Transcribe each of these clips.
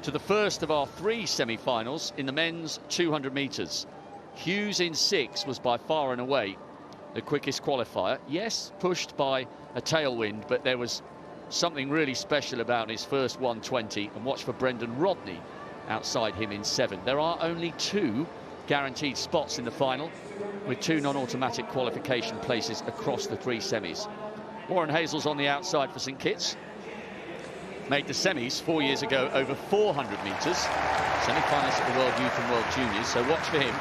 to the first of our 3 semi-finals in the men's 200 metres. Hughes in 6 was by far and away the quickest qualifier. Yes, pushed by a tailwind, but there was something really special about his first 120. And watch for Brendan Rodney outside him in 7. There are only 2 guaranteed spots in the final, with 2 non-automatic qualification places across the 3 semis. Warren Hazel's on the outside for St Kitts. Made the semis 4 years ago over 400 metres. Semi-finalist at the World Youth and World Juniors, so watch for him.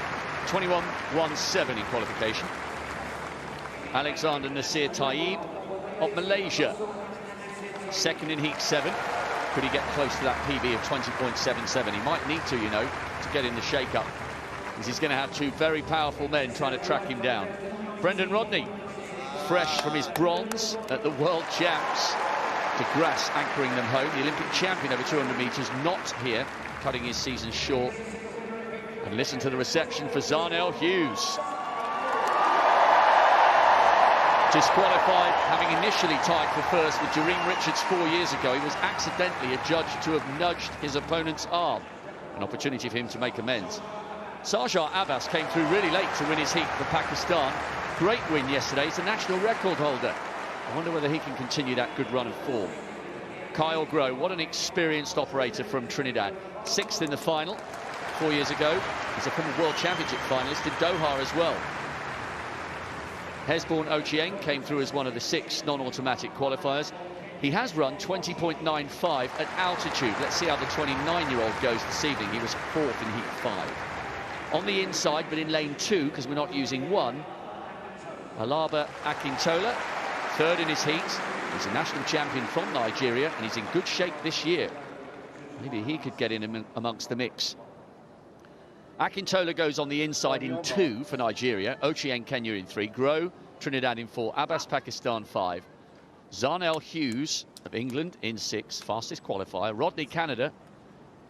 21.17 in qualification. Alexander Nasir Taib of Malaysia, second in heat 7. Could he get close to that PB of 20.77? He might need to, you know, to get in the shake-up, because he's going to have 2 very powerful men trying to track him down. Brendan Rodney, fresh from his bronze at the World Champs. De Grasse anchoring them home. The Olympic champion over 200 metres, not here, cutting his season short. And listen to the reception for Zarnell Hughes. Disqualified, having initially tied for first with Jareem Richards 4 years ago. He was accidentally adjudged to have nudged his opponent's arm. An opportunity for him to make amends. Sarjar Abbas came through really late to win his heat for Pakistan. Great win yesterday. He's a national record holder. I wonder whether he can continue that good run of form. Kyle Groh, what an experienced operator from Trinidad. 6th in the final 4 years ago. He's a former World Championship finalist in Doha as well. Hesborn Ochieng came through as one of the 6 non-automatic qualifiers. He has run 20.95 at altitude. Let's see how the 29-year-old goes this evening. He was 4th in heat 5. On the inside, but in lane 2, because we're not using 1, Alaba Akintola, 3rd in his heat. He's a national champion from Nigeria, and he's in good shape this year. Maybe he could get in amongst the mix. Akintola goes on the inside in 2 for Nigeria. Ochieng Kenya in 3. Groh, Trinidad in 4. Abbas Pakistan 5. Zarnell Hughes of England in 6. Fastest qualifier. Rodney Canada,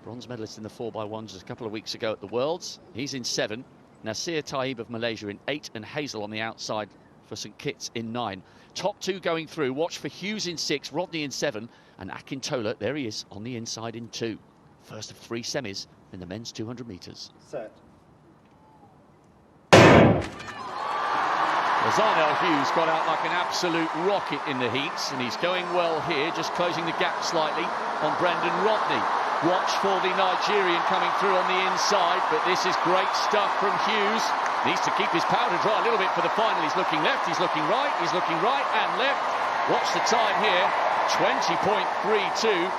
bronze medalist in the 4x1 just a couple of weeks ago at the Worlds. He's in 7. Nasir Taib of Malaysia in 8. And Hazel on the outside for St Kitts in 9. Top 2 going through. Watch for Hughes in 6, Rodney in 7, and Akintola, there he is, on the inside in 2. First of 3 semis in the men's 200 metres. Set. Zarnell Hughes got out like an absolute rocket in the heats, and he's going well here, just closing the gap slightly on Brendan Rodney. Watch for the Nigerian coming through on the inside, but this is great stuff from Hughes. Needs to keep his powder dry a little bit for the final. He's looking left, he's looking right and left. Watch the time here, 20.32.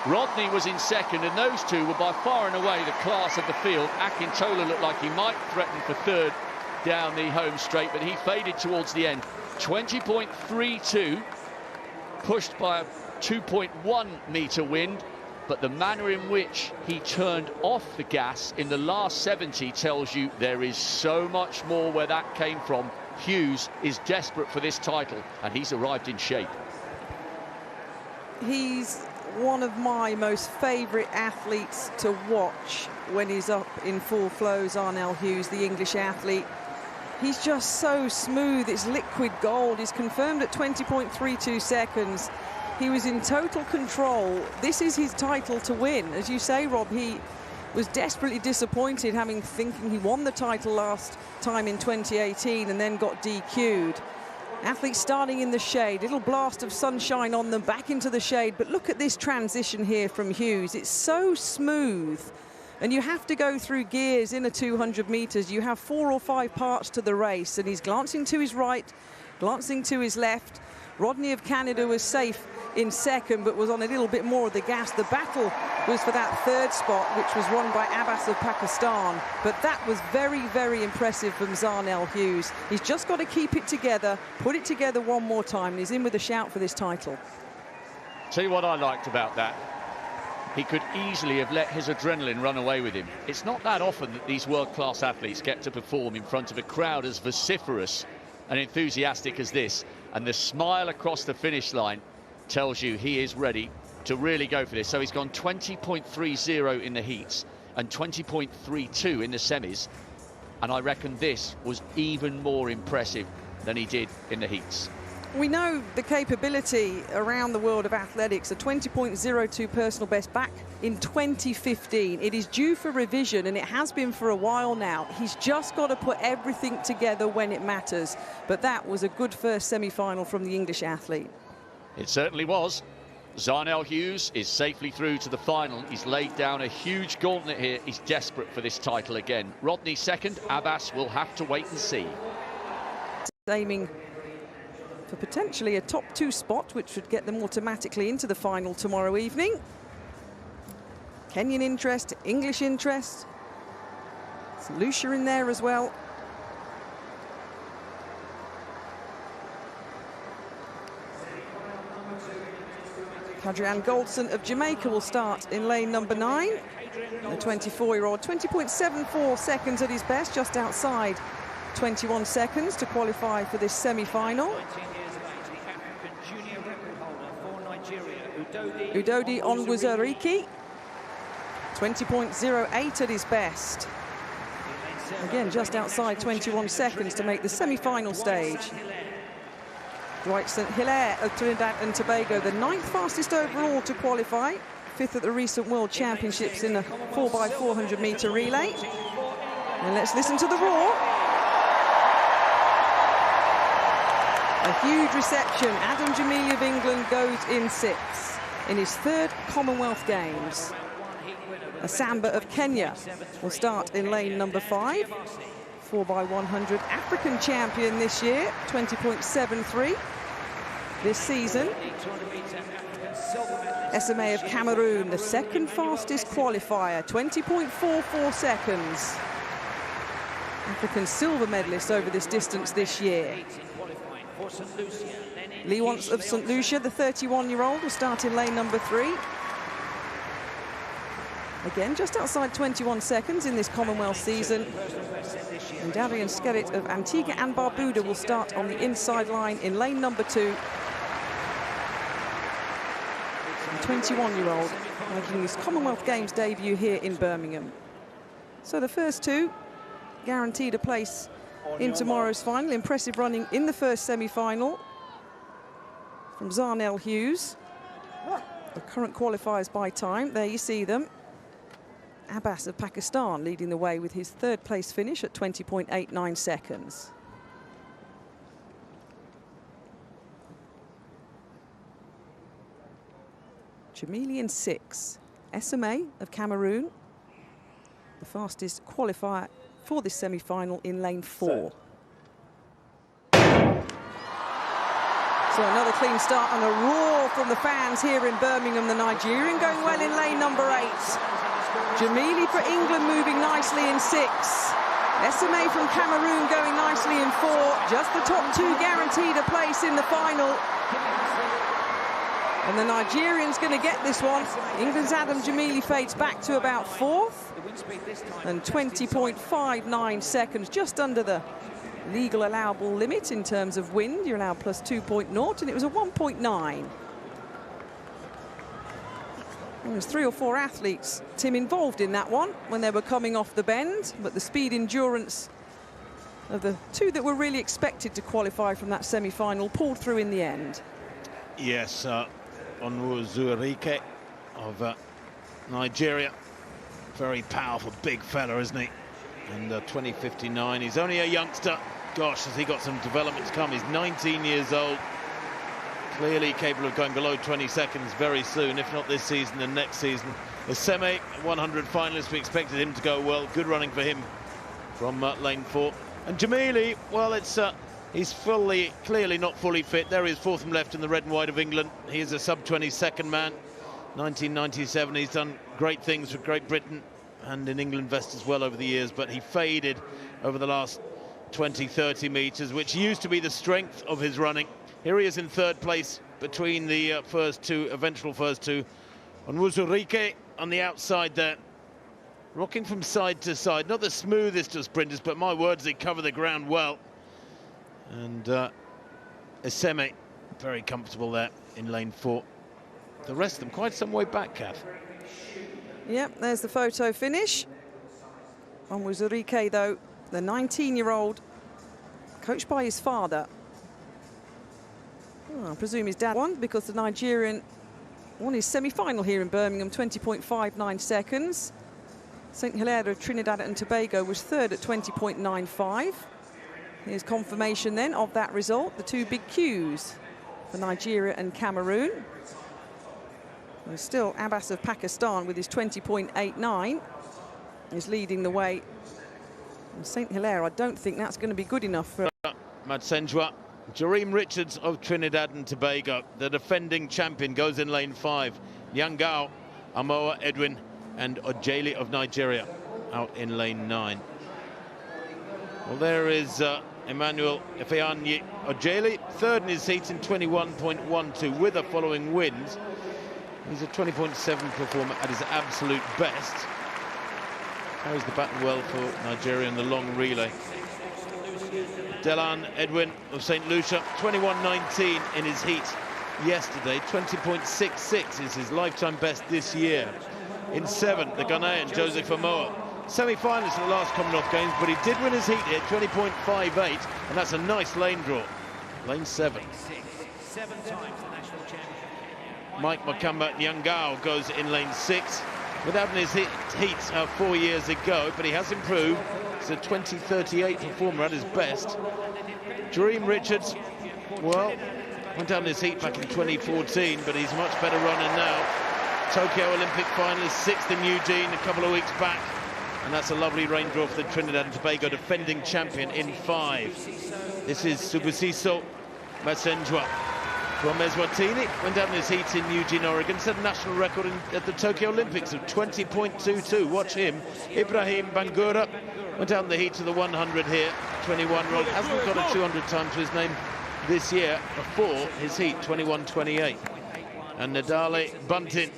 Rodney was in 2nd, and those 2 were by far and away the class of the field. Akintola looked like he might threaten for 3rd down the home straight, but he faded towards the end. 20.32, pushed by a 2.1 metre wind. But the manner in which he turned off the gas in the last 70 tells you there is so much more where that came from. Hughes is desperate for this title, and he's arrived in shape. He's one of my most favourite athletes to watch when he's up in full flow. Zarnell Hughes, the English athlete. He's just so smooth. It's liquid gold. He's confirmed at 20.32 seconds. He was in total control. This is his title to win. As you say, Rob, he was desperately disappointed, thinking he won the title last time in 2018 and then got DQ'd. Athletes starting in the shade, little blast of sunshine on them, back into the shade. But look at this transition here from Hughes. It's so smooth. And you have to go through gears in a 200 metres. You have 4 or 5 parts to the race. And he's glancing to his right, glancing to his left. Rodney of Canada was safe in 2nd, but was on a little bit more of the gas. The battle was for that 3rd spot, which was won by Abbas of Pakistan. But that was very, very impressive from Zarnell Hughes. He's just got to keep it together, put it together one more time, and he's in with a shout for this title. Tell you what I liked about that. He could easily have let his adrenaline run away with him. It's not that often that these world-class athletes get to perform in front of a crowd as vociferous and enthusiastic as this. And the smile across the finish line tells you he is ready to really go for this. So he's gone 20.30 in the heats and 20.32 in the semis. And I reckon this was even more impressive than he did in the heats. We know the capability around the world of athletics, a 20.02 personal best back in 2015. It is due for revision, and it has been for a while now. He's just got to put everything together when it matters. But that was a good first semi-final from the English athlete. It certainly was. Zarnell Hughes is safely through to the final. He's laid down a huge gauntlet here. He's desperate for this title again. Rodney second. Abbas will have to wait and see. Aiming for potentially a top 2 spot, which would get them automatically into the final tomorrow evening. Kenyan interest, English interest. St. Lucia in there as well. Kadrian Goldson of Jamaica will start in lane number 9. The 24-year-old, 20.74 seconds at his best, just outside 21 seconds to qualify for this semi-final. Udodi Onwuzurike, 20.08 at his best. Again, just outside 21 seconds to make the semi-final stage. Dwight St. Hilaire of Trinidad and Tobago, the 9th fastest overall to qualify, 5th at the recent World Championships in a 4x400 metre relay. And let's listen to the roar. A huge reception. Adam Jamili of England goes in 6th in his 3rd Commonwealth Games. Asamba of Kenya will start in lane number 5. 4x100 African champion this year, 20.73 this season. SMA of Cameroon, the 2nd fastest qualifier, 20.44 seconds. African silver medalist over this distance this year. Lee Wants of St. Lucia, the 31-year-old, will start in lane number 3. Again, just outside 21 seconds in this Commonwealth season. And Darian Skerrit of Antigua and Barbuda will start on the inside line in lane number 2. The 21-year-old making his Commonwealth Games debut here in Birmingham. So the first 2 guaranteed a place in tomorrow's final. Impressive running in the first semi-final from Zarnell Hughes. The current qualifiers by time, there you see them. Abbas of Pakistan leading the way with his 3rd place finish at 20.89 seconds. Jamili in 6. SMA of Cameroon, the fastest qualifier for this semi-final in lane 4. So another clean start and a roar from the fans here in Birmingham. The Nigerian going well in lane number 8. Jamili for England moving nicely in 6. SMA from Cameroon going nicely in 4. Just the top 2 guaranteed a place in the final. And the Nigerian's going to get this one. England's Adam Jamili fades back to about 4th. And 20.59 seconds, just under the legal allowable limit in terms of wind. You're allowed plus 2.0, and it was a 1.9. There was 3 or 4 athletes, Tim, involved in that one when they were coming off the bend, but the speed endurance of the 2 that were really expected to qualify from that semi-final pulled through in the end. Yes, Onwuzurike of Nigeria, very powerful big fella, isn't he? And 2059, he's only a youngster. Gosh, has he got some development to come. He's 19 years old. Clearly capable of going below 20 seconds very soon, if not this season, then next season. The semi 100 finalist, we expected him to go well. Good running for him from lane 4. And Jamili, well, he's clearly not fully fit. There he is, 4th from left in the red and white of England. He is a sub-22nd man. 1997, he's done great things for Great Britain and in England vest as well over the years, but he faded over the last 20-30 metres, which used to be the strength of his running. Here he is in 3rd place between the eventual first two. Onwuzurike on the outside there, rocking from side to side. Not the smoothest of sprinters, but my words, they cover the ground well. And Eseme, very comfortable there in lane 4. The rest of them quite some way back, Kath. Yep, there's the photo finish. Onwuzurike, though, the 19-year-old, coached by his father. I presume his dad won, because the Nigerian won his semi-final here in Birmingham, 20.59 seconds. St Hilaire of Trinidad and Tobago was third at 20.95. Here's confirmation then of that result. The two big Qs for Nigeria and Cameroon. There's still Abbas of Pakistan with his 20.89 is leading the way. And St Hilaire, I don't think that's going to be good enough for Matsenjwa. Jareem Richards of Trinidad and Tobago, the defending champion, goes in lane 5. Nyangao, Amoa, Edwin and Ojeli of Nigeria out in lane 9. Well, there is Emmanuel Ifeanyi Ojeli, third in his heat in 21.12 with a following wind. He's a 20.7 performer at his absolute best. Carries the baton well for Nigeria in the long relay. Delan Edwin of St Lucia, 21.19 in his heat yesterday. 20.66 is his lifetime best this year. In 7th, the Ghanaian Joseph Amoa, semi-finalist in the last Commonwealth Games, but he did win his heat here, 20.58, and that's a nice lane draw. Lane 7. Mike Makamba Nyangao goes in lane 6. Without his heat 4 years ago, but he has improved. He's a 20.38 performer at his best. Jareem Richards, well, went down in his heat back in 2014, but he's a much better runner now. Tokyo Olympic finalist, 6th in Eugene a couple of weeks back. And that's a lovely rain draw for the Trinidad and Tobago defending champion in 5. This is Subusiso Matsenjwa from Eswatini. Went down in his heat in Eugene, Oregon. Set a national record at the Tokyo Olympics of 20.22. Watch him. Ibrahim Bangura went down in the heat to the 100 here. 21-year-old. Hasn't got a 200 time to his name this year before his heat, 21.28. And Nadale Buntin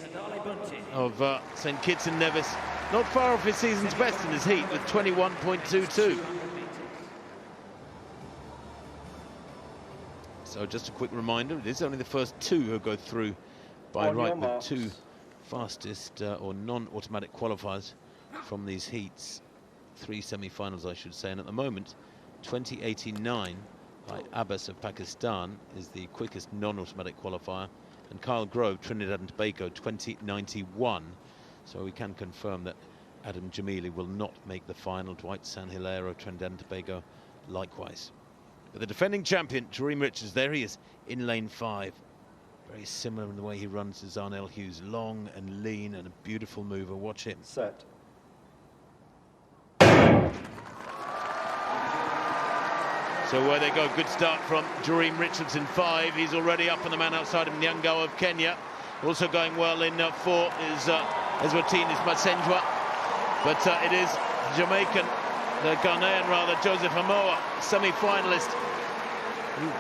of St Kitts and Nevis, not far off his season's best in his heat with 21.22. So just a quick reminder, it is only the first two who go through by right, the two fastest or non-automatic qualifiers from these heats. 3 semi-finals, I should say, and at the moment 20.89 by Abbas of Pakistan is the quickest non-automatic qualifier, and Kyle Grove, Trinidad and Tobago, 20.91. So we can confirm that Adam Jamili will not make the final. Dwight Sanhilero, Trinidad and Tobago, likewise. But the defending champion, Jareem Richards, there he is in lane 5. Very similar in the way he runs to Zarnell Hughes. Long and lean and a beautiful mover. Watch him. Set. So where they go, good start from Jareem Richards in 5. He's already up on the man outside of Nyangao of Kenya. Also going well in 4 is Eswatini's Matsenjwa. But it is Jamaican, the Ghanaian rather, Joseph Amoa, semi-finalist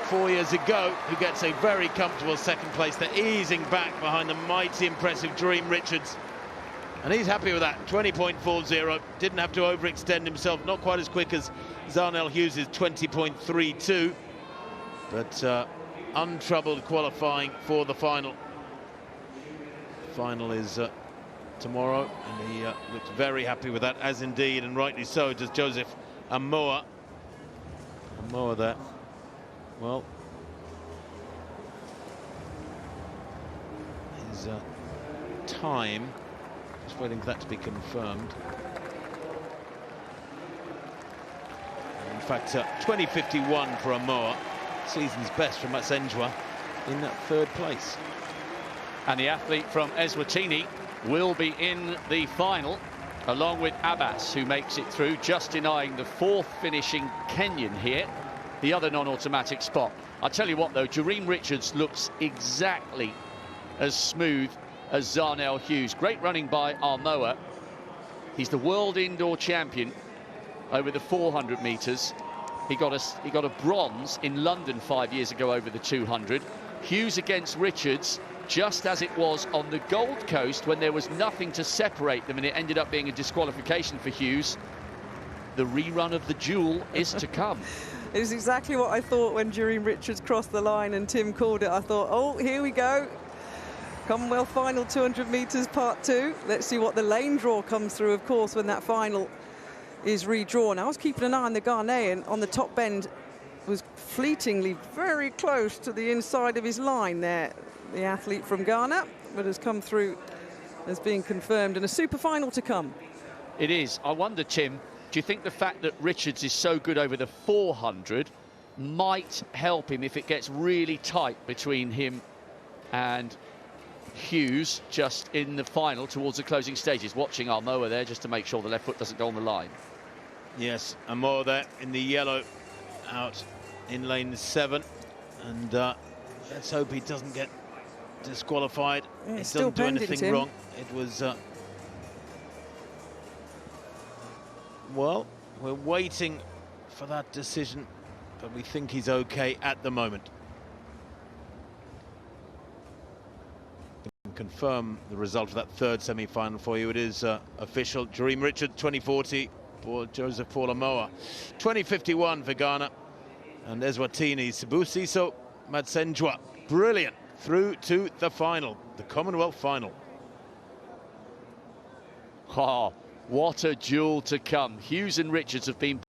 4 years ago, who gets a very comfortable second place. They're easing back behind the mighty impressive Jareem Richards. And he's happy with that, 20.40. Didn't have to overextend himself, not quite as quick as Zarnell Hughes' 20.32. But untroubled qualifying for the final. Final is tomorrow, and he looks very happy with that, as indeed, and rightly so, does Joseph Amoa. Amoa there. Well, his time, just waiting for that to be confirmed. In fact, 20.51 for Amoa, season's best for Matsenjwa in that 3rd place. And the athlete from Eswatini will be in the final, along with Abbas, who makes it through, just denying the 4th finishing Kenyan here, the other non-automatic spot. I'll tell you what, though, Jareem Richards looks exactly as smooth as Zarnell Hughes. Great running by Amoa. He's the world indoor champion over the 400 metres. He got a bronze in London 5 years ago over the 200. Hughes against Richards, just as it was on the Gold Coast when there was nothing to separate them, and it ended up being a disqualification for Hughes. The rerun of the duel is to come. It was exactly what I thought when Jareem Richards crossed the line and Tim called it. I thought, oh, here we go. Commonwealth final 200 metres part 2. Let's see what the lane draw comes through, of course, when that final is redrawn. I was keeping an eye on the Ghanaian on the top bend. Was fleetingly very close to the inside of his line there, the athlete from Ghana, but has come through as being confirmed, and a super final to come. It is. I wonder, Tim, do you think the fact that Richards is so good over the 400 might help him if it gets really tight between him and Hughes just in the final towards the closing stages? Watching Almoa there just to make sure the left foot doesn't go on the line. Yes, Almoa there in the yellow out in lane 7, and let's hope he doesn't get disqualified. Yeah, he still doesn't do anything Tim. wrong. It was well, we're waiting for that decision, but we think he's okay at the moment. Confirm the result of that third semi-final for you. It is official. Jareem Richards 2040 for Joseph Paul Almoa, 2051 for Ghana, and Eswatini Sibusiso Madsenjwa, brilliant, through to the final, the Commonwealth final. Oh, what a duel to come. Hughes and Richards have been